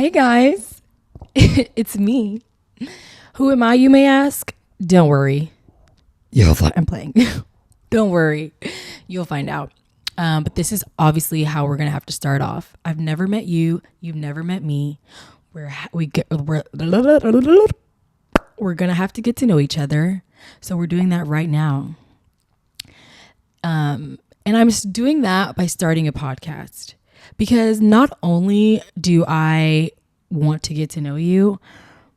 Hey guys, it's me. Who am I, you may ask? Don't worry. I'm playing. Don't worry. You'll find out. But this is obviously how we're going to have to start off. I've never met you. You've never met me. We're going to have to get to know each other. So we're doing that right now. And I'm just doing that by starting a podcast. Because not only do I want to get to know you,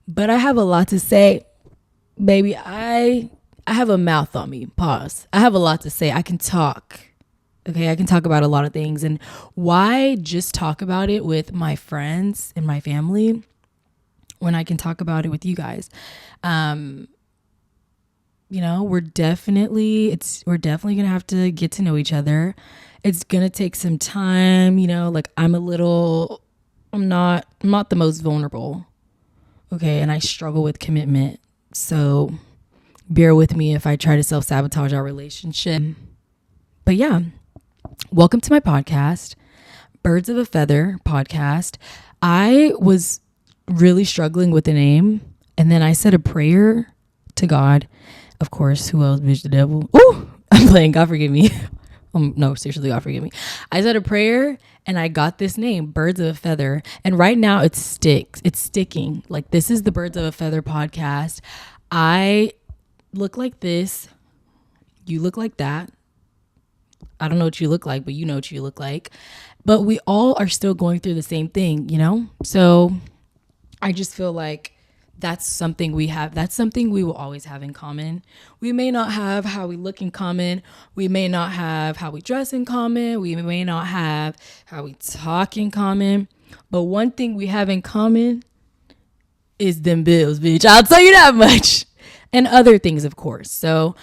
but I have a lot to say. Baby, I have a mouth on me. Pause. I have a lot to say. I can talk. Okay, I can talk about a lot of things. And why just talk about it with my friends and my family when I can talk about it with you guys? We're definitely gonna have to get to know each other. It's gonna take some time, I'm not the most vulnerable. Okay, and I struggle with commitment. So bear with me if I try to self-sabotage our relationship. But yeah, welcome to my podcast, Birds of a Feather podcast. I was really struggling with the name, and then I said a prayer to God. Of course, who else? Bitch, the devil. Ooh, I'm playing. God forgive me. No, seriously, God forgive me. I said a prayer and I got this name, Birds of a Feather. And right now it's sticking. Like, this is the Birds of a Feather podcast. I look like this. You look like that. I don't know what you look like, but you know what you look like. But we all are still going through the same thing, So I just feel like that's something we have. That's something we will always have in common. We may not have how we look in common. We may not have how we dress in common. We may not have how we talk in common. But one thing we have in common is them bills, bitch. I'll tell you that much. And other things, of course. So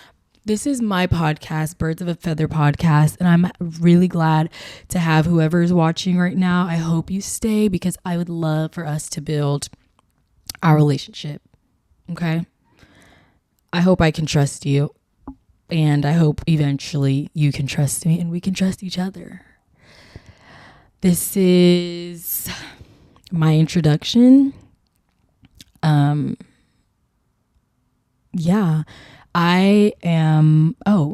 this is my podcast, Birds of a Feather podcast. And I'm really glad to have whoever is watching right now. I hope you stay because I would love for us to build our relationship. Okay. I hope I can trust you, and I hope eventually you can trust me and we can trust each other. This is my introduction.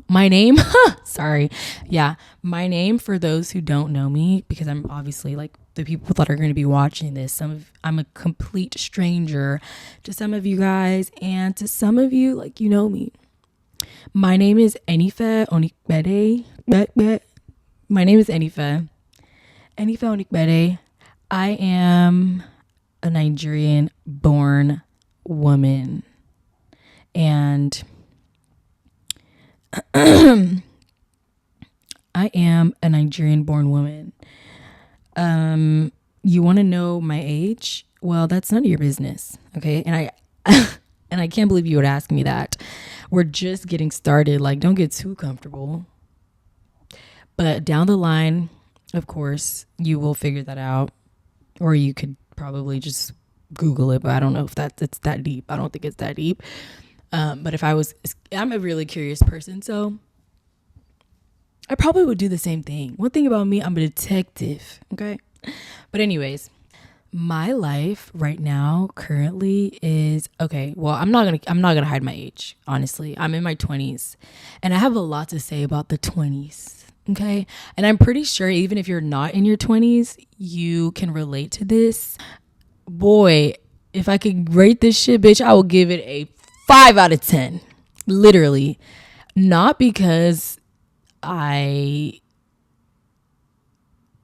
My name. Sorry. Yeah. My name, for those who don't know me, because I'm obviously like the people that are going to be watching this. I'm a complete stranger to some of you guys, and to some of you, like, you know me. My name is Enife Onikbede. My name is Enife Onikbede. I am a Nigerian born woman. And I am a Nigerian born woman. You want to know my age? Well, that's none of your business. Okay. And I can't believe you would ask me that. We're just getting started. Like, don't get too comfortable. But down the line, of course, you will figure that out. Or you could probably just Google it, but I don't know if it's that deep. I don't think it's that deep. But I'm a really curious person, so I probably would do the same thing. One thing about me, I'm a detective, okay? But anyways, my life right now currently is, okay, well, I'm not going to hide my age, honestly. I'm in my 20s, and I have a lot to say about the 20s, okay? And I'm pretty sure even if you're not in your 20s, you can relate to this. Boy, if I could rate this shit, bitch, I will give it a 5 out of 10. Literally. Not because right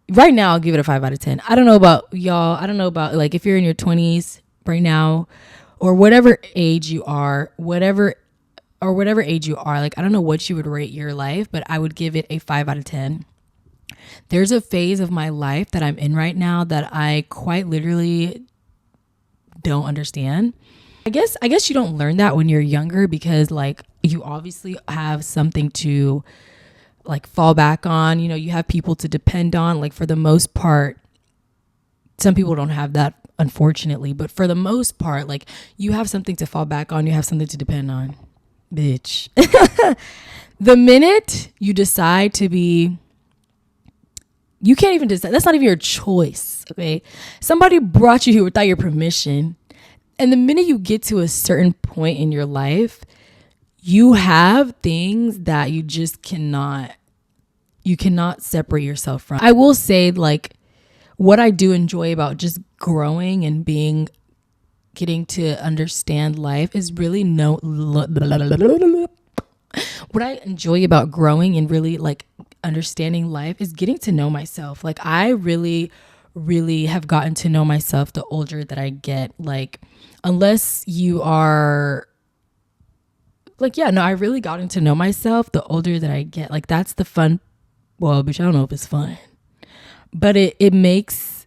now I'll give it a 5 out of 10. I don't know about y'all. I don't know about, like, if you're in your 20s right now, or whatever age you are, like, I don't know what you would rate your life, but I would give it a 5 out of 10. There's a phase of my life that I'm in right now that I quite literally don't understand. I guess you don't learn that when you're younger, because, like, you obviously have something to, like, fall back on. You have people to depend on. Like, for the most part, some people don't have that, unfortunately, but for the most part, like, you have something to fall back on. You have something to depend on, bitch. The minute you decide to be You can't even decide. That's not even your choice. Okay. Somebody brought you here without your permission. And the minute you get to a certain point in your life, you have things that you just cannot separate yourself from. I will say, like, what I do enjoy about just growing and getting to understand life is really what I enjoy about growing and really like understanding life is getting to know myself. Like, I really, really have gotten to know myself the older that I get. Like, unless you are like, yeah, no, I really gotten to know myself the older that I get. Like, that's the fun. Well, bitch, I don't know if it's fun, but it makes,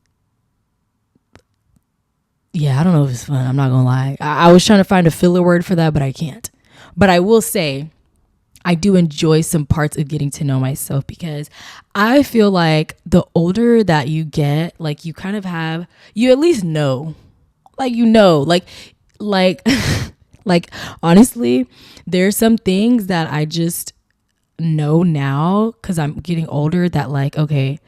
yeah, I don't know if it's fun. I'm not gonna lie. I was trying to find a filler word for that, but I can't. But I will say, I do enjoy some parts of getting to know myself, because I feel like the older that you get, like, you kind of have, you at least know, like, like, like, honestly, there's some things that I just know now because I'm getting older that, like, okay,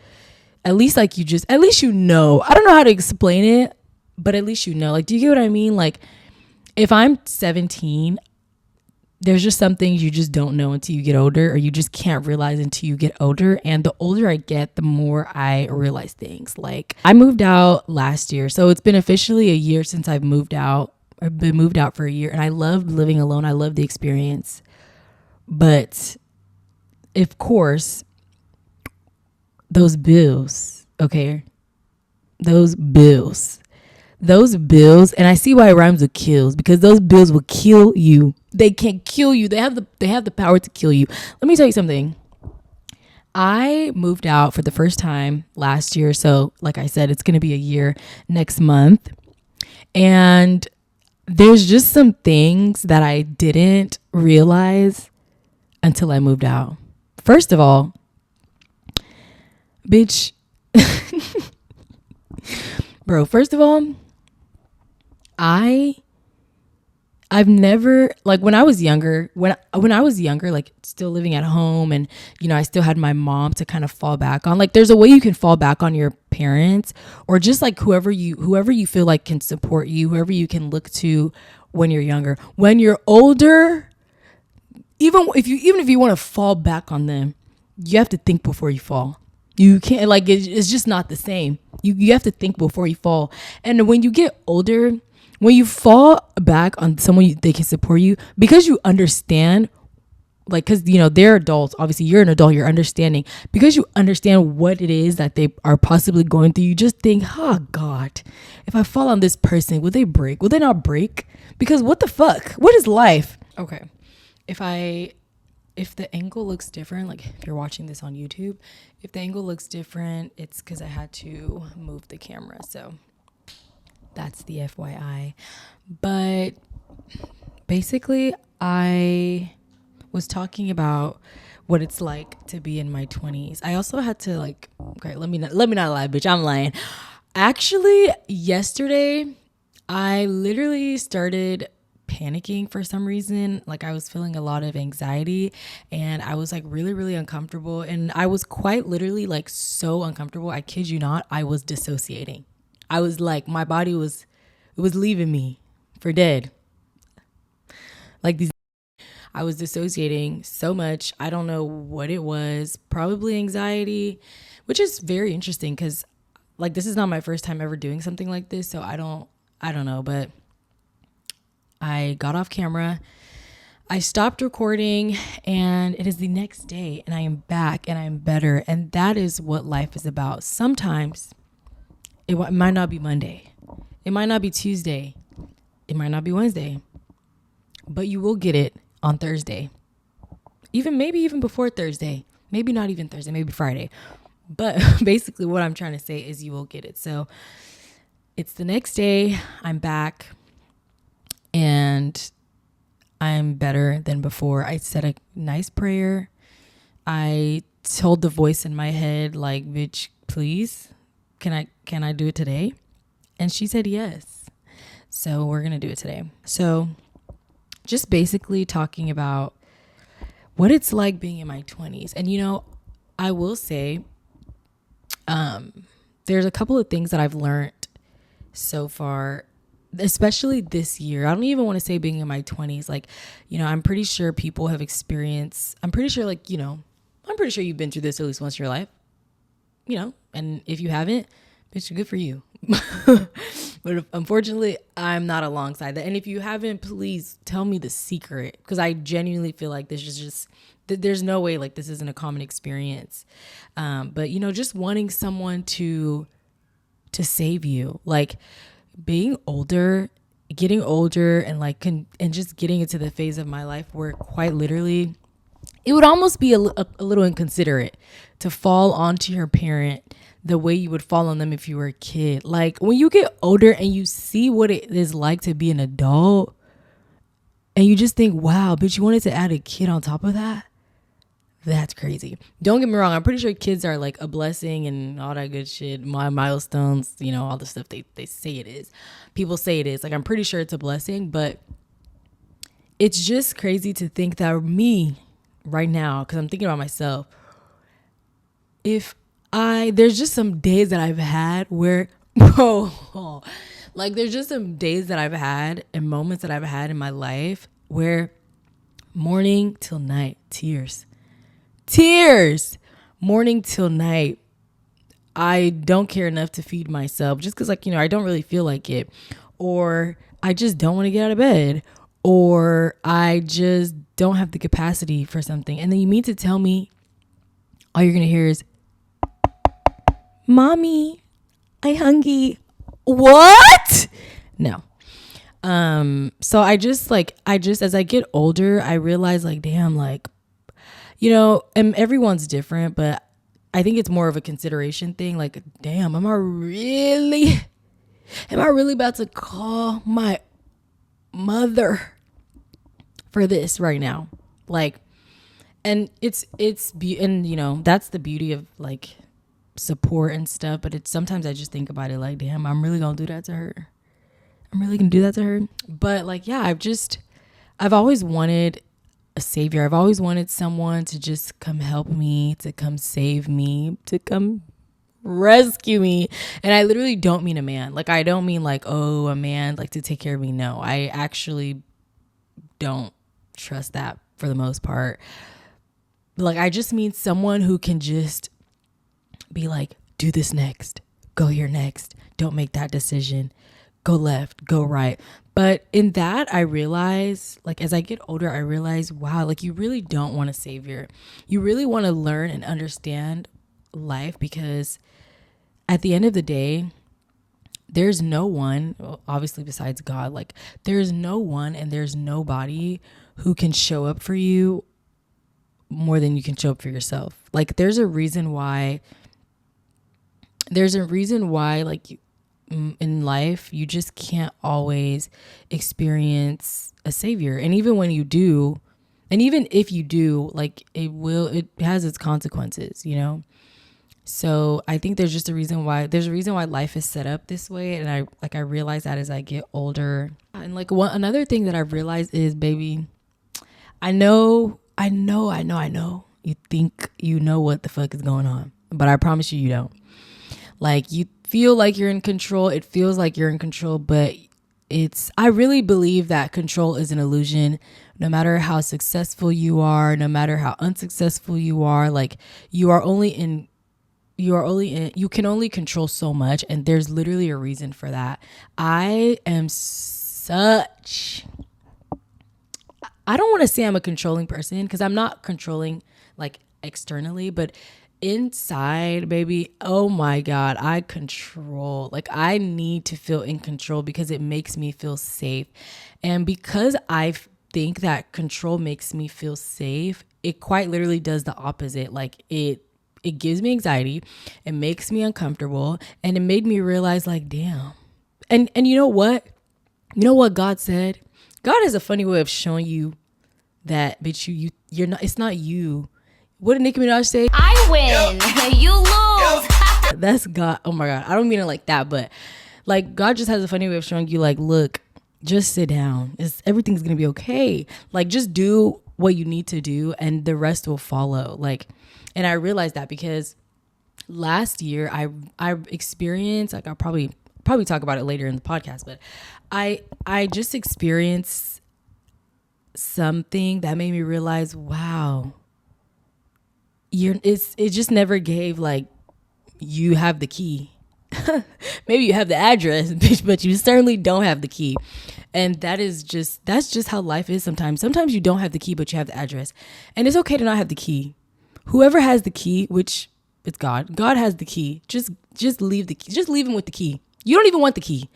at least, like, at least you know. I don't know how to explain it, but at least you know. Like, do you get what I mean? Like, if I'm 17, there's just some things you just don't know until you get older, or you just can't realize until you get older. And the older I get, the more I realize things. Like, I moved out last year, so it's been officially a year since I've moved out. I've been moved out for a year, and I love living alone. I love the experience. But of course, those bills, okay? Those bills, and I see why it rhymes with kills, because those bills will kill you. They can kill you. They have the power to kill you. Let me tell you something. I moved out for the first time last year. So, like I said, it's going to be a year next month. And there's just some things that I didn't realize until I moved out. First of all, bitch, bro, first of all, I've never, like, when I was younger, like, still living at home, and, you know, I still had my mom to kind of fall back on. Like, there's a way you can fall back on your parents, or just like whoever you feel like can support you, whoever you can look to when you're younger. When you're older, even if you want to fall back on them, you have to think before you fall. You can't, like, it's just not the same. You have to think before you fall. And when you get older, when you fall back on someone they can support you, because you understand, like, because, you know, they're adults. Obviously, you're an adult. You're understanding. Because you understand what it is that they are possibly going through, you just think, oh, God, if I fall on this person, will they break? Will they not break? Because what the fuck? What is life? Okay. If the angle looks different, like, if you're watching this on YouTube, if the angle looks different, it's because I had to move the camera. So that's the FYI. But basically, I was talking about what it's like to be in my 20s. I also had to, like, okay, let me not lie, bitch. I'm lying. Actually, yesterday, I literally started panicking for some reason. Like, I was feeling a lot of anxiety, and I was, like, really, really uncomfortable. And I was quite literally, like, so uncomfortable. I kid you not. I was dissociating. I was like, my body was leaving me for dead. Like, I was dissociating so much. I don't know what it was. Probably anxiety, which is very interesting because, like, this is not my first time ever doing something like this. So I don't know, but I got off camera. I stopped recording, and it is the next day, and I am back, and I am better. And that is what life is about. Sometimes it might not be Monday. It might not be Tuesday. It might not be Wednesday. But you will get it on Thursday. Maybe even before Thursday. Maybe not even Thursday. Maybe Friday. But basically what I'm trying to say is you will get it. So it's the next day. I'm back. And I'm better than before. I said a nice prayer. I told the voice in my head, like, bitch, please, can I do it today? And she said yes. So we're going to do it today. So just basically talking about what it's like being in my 20s. And, you know, I will say There's a couple of things that I've learned so far, especially this year. I don't even want to say being in my 20s. Like, I'm pretty sure people have experienced, I'm pretty sure you've been through this at least once in your life, and if you haven't, bitch, good for you. But unfortunately, I'm not alongside that. And if you haven't, please tell me the secret, because I genuinely feel like this is just, there's no way like this isn't a common experience. But just wanting someone to save you, like being older, getting older, and and just getting into the phase of my life where quite literally it would almost be a little inconsiderate to fall onto your parent the way you would fall on them if you were a kid. Like when you get older and you see what it is like to be an adult, and you just think, wow, bitch, you wanted to add a kid on top of that? That's crazy. Don't get me wrong. I'm pretty sure kids are like a blessing and all that good shit. My milestones, all the stuff they say it is. People say it is. Like, I'm pretty sure it's a blessing, but it's just crazy to think that me right now, because I'm thinking about myself, there's just some days that I've had where, there's just some days that I've had and moments that I've had in my life where morning till night, tears, morning till night. I don't care enough to feed myself just because, I don't really feel like it, or I just don't want to get out of bed, or I just don't have the capacity for something. And then you mean to tell me all you're going to hear is, Mommy, I hungry. What? No. So I just, as I get older, I realize damn, and everyone's different, but I think it's more of a consideration thing. Like, damn, am I really about to call my mother for this right now? And that's the beauty of support and stuff. But sometimes I just think about it like, damn, I'm really gonna do that to her. But yeah, I've always wanted a savior. I've always wanted someone to just come help me, to come save me, to come rescue me. And I literally don't mean a man. I don't mean a man to take care of me. No, I actually don't trust that for the most part. I just mean someone who can just be do this next, go here next, don't make that decision, go left, go right. But in that, I realize, as I get older, I realize, wow, you really don't want a savior. You really want to learn and understand life, because at the end of the day, there's no one, obviously besides God, there's no one and there's nobody who can show up for you more than you can show up for yourself. There's a reason why, in life, you just can't always experience a savior. And even when you do, and even if you do, it has its consequences, So I think there's a reason why life is set up this way. And I realize that as I get older. And another thing that I've realized is, baby, I know you think you know what the fuck is going on, but I promise you don't. You feel like you're in control. It feels like you're in control, but I really believe that control is an illusion. No matter how successful you are, no matter how unsuccessful you are, you can only control so much. And there's literally a reason for that. I don't want to say I'm a controlling person, because I'm not controlling externally, but inside, baby, oh my God, I control. I need to feel in control because it makes me feel safe. And because I think that control makes me feel safe, it quite literally does the opposite. It gives me anxiety, it makes me uncomfortable, and it made me realize damn. And you know what? God said? God has a funny way of showing you that, bitch, you're not, it's not you. What did Nicki Minaj say? I win, you lose. That's God. Oh my God. I don't mean it like that, but God just has a funny way of showing you look, just sit down. Everything's going to be okay. Just do what you need to do and the rest will follow. And I realized that because last year I experienced, like I'll probably talk about it later in the podcast, but I just experienced something that made me realize, wow, it just never gave like, you have the key. Maybe you have the address, bitch, but you certainly don't have the key. And that's just how life is sometimes. Sometimes you don't have the key, but you have the address. And it's okay to not have the key. Whoever has the key, which it's God. God has the key. Just leave the key. Just leave him with the key. You don't even want the key.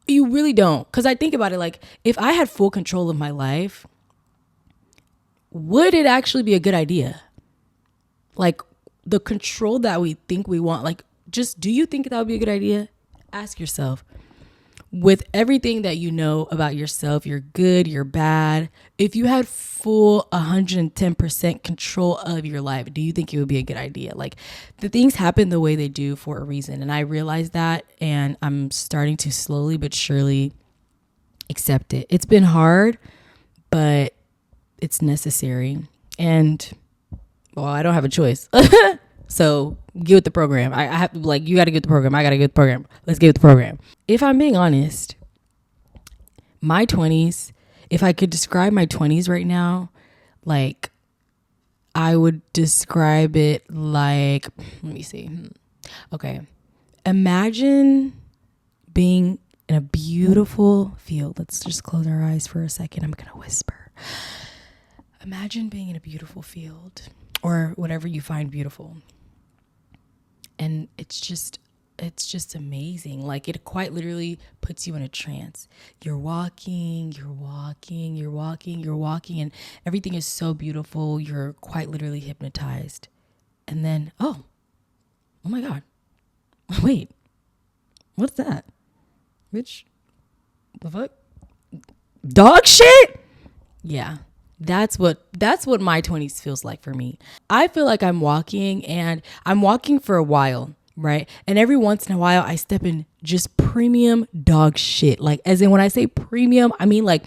You really don't. Because I think about it, like, if I had full control of my life, would it actually be a good idea? Like, the control that we think we want, like, just, do you think that would be a good idea? Ask yourself. With everything that you know about yourself, you're good, you're bad. If you had full 110% control of your life, do you think it would be a good idea? Like, the things happen the way they do for a reason. And I realize that, and I'm starting to slowly but surely accept it. It's been hard, but it's necessary. And, well, I don't have a choice. So get with the program. I have to, like, you got to get the program. I got to get the program. Let's get with the program. If I'm being honest, my 20s, if I could describe my 20s right now, like, I would describe it like, let me see. Okay. Imagine being in a beautiful field. Let's just close our eyes for a second. I'm going to whisper. Imagine being in a beautiful field or whatever you find beautiful. And it's just amazing. Like, it quite literally puts you in a trance. You're walking, and everything is so beautiful. You're quite literally hypnotized. And then, oh my God. Wait, what's that? Bitch, the fuck? Dog shit? Yeah. That's what my 20s feels like for me. I feel like I'm walking, and I'm walking for a while, right? And every once in a while I step in just premium dog shit. Like, as in, when I say premium, I mean like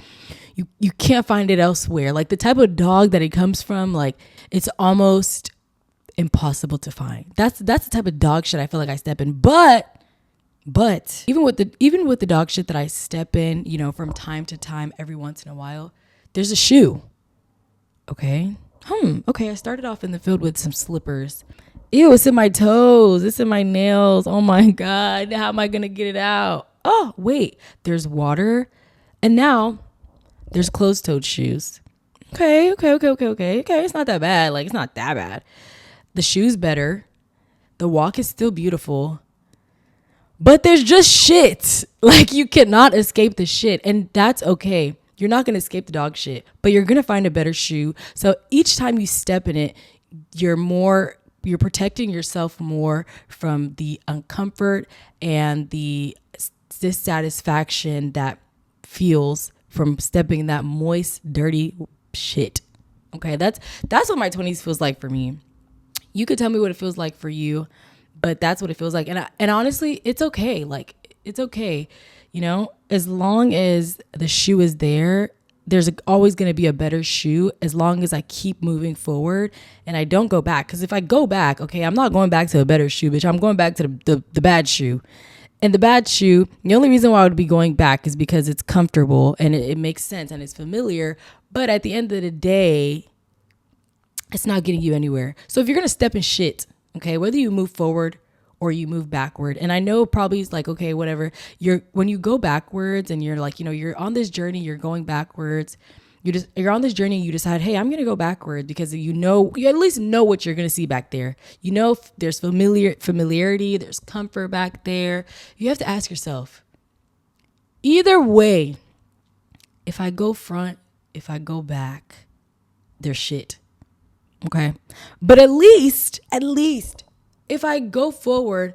you can't find it elsewhere. Like, the type of dog that it comes from, like, it's almost impossible to find. That's the type of dog shit I feel like I step in. But even with the dog shit that I step in, you know, from time to time, every once in a while, there's a shoe. Okay. Okay. I started off in the field with some slippers. Ew, it's in my toes. It's in my nails. Oh my God. How am I going to get it out? Oh, wait. There's water. And now there's closed-toed shoes. Okay. It's not that bad. Like, it's not that bad. The shoe's better. The walk is still beautiful. But there's just shit. Like, you cannot escape the shit. And that's okay. You're not going to escape the dog shit, but you're going to find a better shoe. So each time you step in it, you're protecting yourself more from the uncomfort and the dissatisfaction that feels from stepping in that moist, dirty shit. Okay, that's what my 20s feels like for me. You could tell me what it feels like for you, but that's what it feels like. And honestly, it's okay. Like, it's okay. You know, as long as the shoe is there, there's always going to be a better shoe, as long as I keep moving forward and I don't go back. Because if I go back, okay, I'm not going back to a better shoe, bitch. I'm going back to the bad shoe. And the bad shoe, the only reason why I would be going back is because it's comfortable and it makes sense and it's familiar. But at the end of the day, it's not getting you anywhere. So if you're going to step in shit, okay, whether you move forward or you move backward. And I know probably it's like, okay, whatever. When you go backwards and you're like, you know, you're on this journey, you're going backwards. You're on this journey and you decide, hey, I'm going to go backward because you at least know what you're going to see back there. You know, there's familiarity, there's comfort back there. You have to ask yourself, either way, if I go front, if I go back, there's shit. Okay. But at least, if I go forward,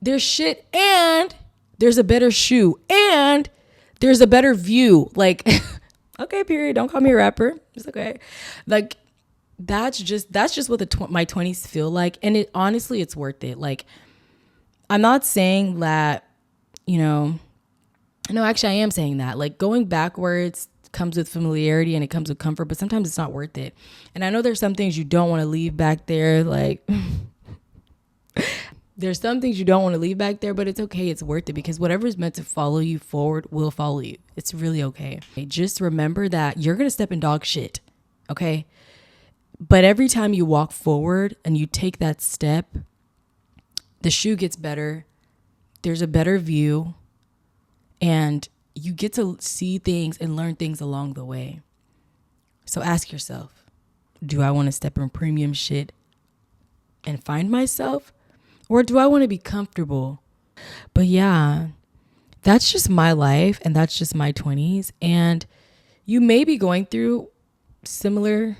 there's shit and there's a better shoe and there's a better view. Like, okay, period. Don't call me a rapper. It's okay. Like, that's just what my 20s feel like. And honestly, it's worth it. Like, I'm not saying that, you know, no, actually I am saying that. Like, going backwards comes with familiarity and it comes with comfort, but sometimes it's not worth it. And I know there's some things you don't want to leave back there. Like, There's some things you don't want to leave back there, but it's okay. It's worth it because whatever is meant to follow you forward will follow you. It's really okay. Just remember that you're going to step in dog shit. Okay. But every time you walk forward and you take that step, the shoe gets better. There's a better view and you get to see things and learn things along the way. So ask yourself, do I want to step in premium shit and find myself? Or do I want to be comfortable? But yeah, that's just my life and that's just my 20s. And you may be going through similar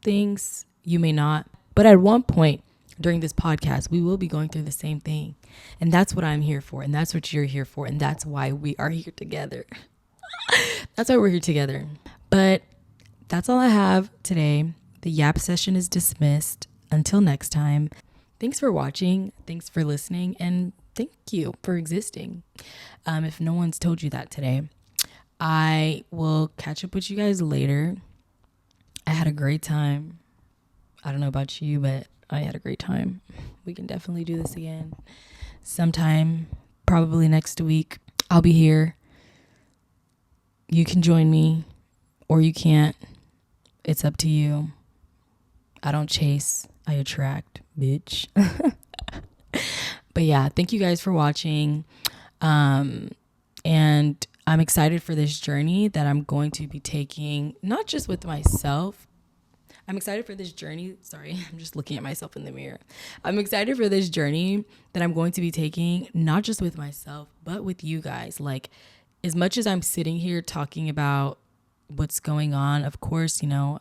things. You may not. But at one point during this podcast, we will be going through the same thing. And that's what I'm here for. And that's what you're here for. And that's why we are here together. That's why we're here together. But that's all I have today. The yap session is dismissed. Until next time. Thanks for watching. Thanks for listening. And thank you for existing. If no one's told you that today, I will catch up with you guys later. I had a great time. I don't know about you, but I had a great time. We can definitely do this again sometime, probably next week. I'll be here. You can join me or you can't. It's up to you. I don't chase, I attract, bitch. But yeah, thank you guys for watching. And I'm excited for this journey that I'm going to be taking, not just with myself. I'm excited for this journey. Sorry, I'm just looking at myself in the mirror. I'm excited for this journey that I'm going to be taking, not just with myself, but with you guys. Like, as much as I'm sitting here talking about what's going on, of course, you know,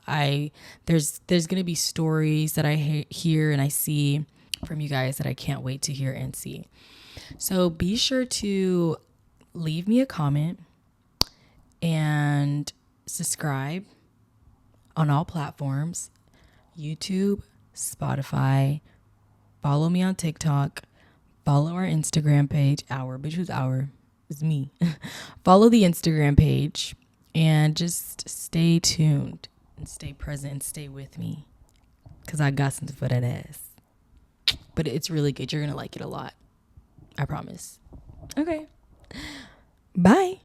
there's going to be stories that I hear and I see from you guys that I can't wait to hear and see. So be sure to leave me a comment and subscribe on all platforms, YouTube, Spotify. Follow me on TikTok. Follow our Instagram page. It's me. Follow the Instagram page and just stay tuned and stay present and stay with me because I got something for that ass. But it's really good. You're going to like it a lot. I promise. Okay. Bye.